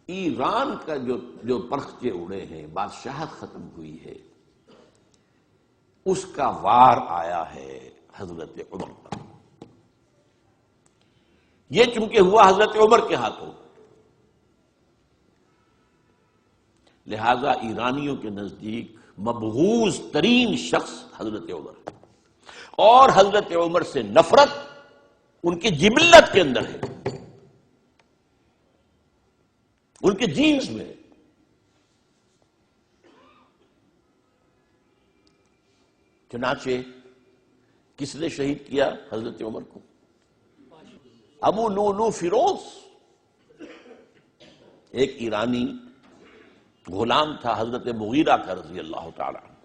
ایران کا جو پرخچے اڑے ہیں، بادشاہت ختم ہوئی ہے، اس کا وار آیا ہے حضرت عمر پر۔ یہ چونکہ ہوا حضرت عمر کے ہاتھوں، لہذا ایرانیوں کے نزدیک مبغوض ترین شخص حضرت عمر، اور حضرت عمر سے نفرت ان کی جبلت کے اندر ہے، ان کے جینز میں۔ چنانچہ کس نے شہید کیا حضرت عمر کو؟ ابو لولو فیروز، ایک ایرانی غلام تھا حضرت مغیرہ کا رضی اللہ تعالی عنہ۔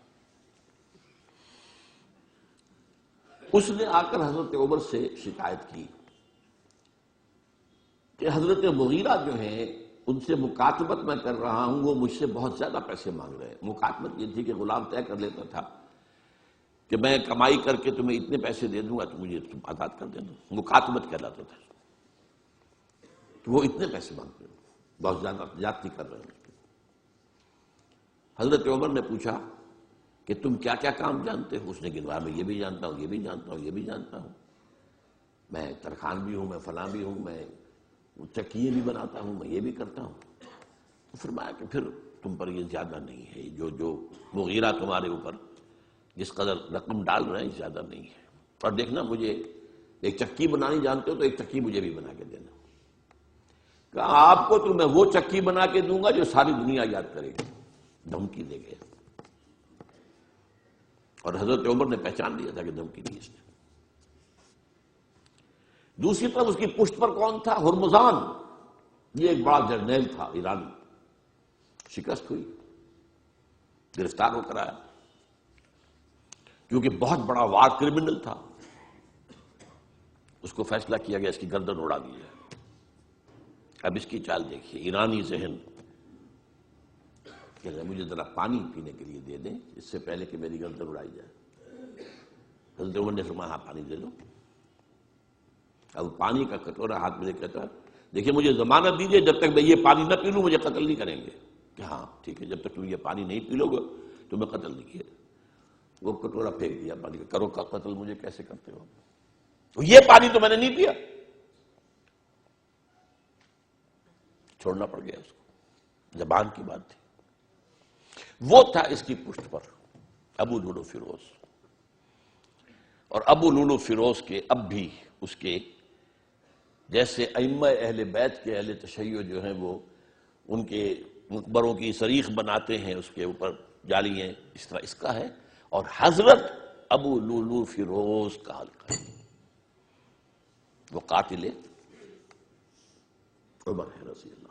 اس نے آ کر حضرت عمر سے شکایت کی کہ حضرت مغیرہ جو ہیں ان سے مکاتبت میں کر رہا ہوں، وہ مجھ سے بہت زیادہ پیسے مانگ رہے ہیں۔ مکاتبت یہ تھی کہ غلام طے کر لیتا تھا کہ میں کمائی کر کے تمہیں اتنے پیسے دے دوں گا تو مجھے تم آزاد کر دینا، مکاتبت کہلاتا تھا۔ تو وہ اتنے پیسے مانگتے ہیں، بہت زیادہ زیادتی کر رہے ہیں۔ حضرت عمر نے پوچھا کہ تم کیا کیا کام جانتے ہو؟ اس نے گنوایا، میں یہ بھی جانتا ہوں، یہ بھی جانتا ہوں، یہ بھی جانتا ہوں، میں ترخان بھی ہوں، میں فلاں بھی ہوں، میں چکیے بھی بناتا ہوں، میں یہ بھی کرتا ہوں۔ تو فرمایا کہ پھر تم پر یہ زیادہ نہیں ہے، جو مغیرہ تمہارے اوپر جس قدر رقم ڈال رہے ہیں زیادہ نہیں ہے، اور دیکھنا مجھے ایک چکی بنانی جانتے ہو تو ایک چکی مجھے بھی بنا کے دینا۔ کہا آپ کو تو میں وہ چکی بنا کے دوں گا جو ساری دنیا یاد کرے گی۔ دھمکی دے گئے، اور حضرت عمر نے پہچان لیا تھا کہ دھمکی دی اس نے۔ دوسری طرف اس کی پشت پر کون تھا؟ ہرمزان، یہ ایک بڑا جرنیل تھا ایرانی، شکست ہوئی، گرفتار ہو کر آیا، کیونکہ بہت بڑا وار کرمنل تھا۔ اس کو فیصلہ کیا گیا اس کی گردن اڑا دی جائے۔ اب اس کی چال دیکھیے، ایرانی ذہن کہ مجھے ذرا پانی پینے کے لیے دے دیں اس سے پہلے کہ میری گردن اڑائی جائے۔ حضرت عمر نے فرمایا ہاں پانی دے دو۔ اب پانی کا کٹورا ہاتھ میں لے کے کہتا دیکھیے مجھے ضمانت دیجیے جب تک میں یہ پانی نہ پی لوں مجھے قتل نہیں کریں گے۔ کہ ہاں ٹھیک ہے، جب تک تم یہ پانی نہیں پی لو گے تو میں قتل نہیں کیا۔ وہ کٹورا پھینک دیا پانی کا، کرو کا قتل مجھے کیسے کرتے ہو؟ یہ پانی تو میں نے نہیں پیا۔ چھوڑنا پڑ گیا اس کو، زبان کی بات تھی۔ وہ تھا اس کی پشت پر ابو لولو فیروز، اور ابو لولو فیروز کے اب بھی اس کے جیسے ائمہ اہل بیت کے اہل تشیع جو ہیں وہ ان کے مقبروں کی صریخ بناتے ہیں، اس کے اوپر جالیاں، اس طرح اس کا ہے، اور حضرت ابو لولو فیروز کا حلقہ ہے۔ وہ قاتل عمر ہے رضی اللہ۔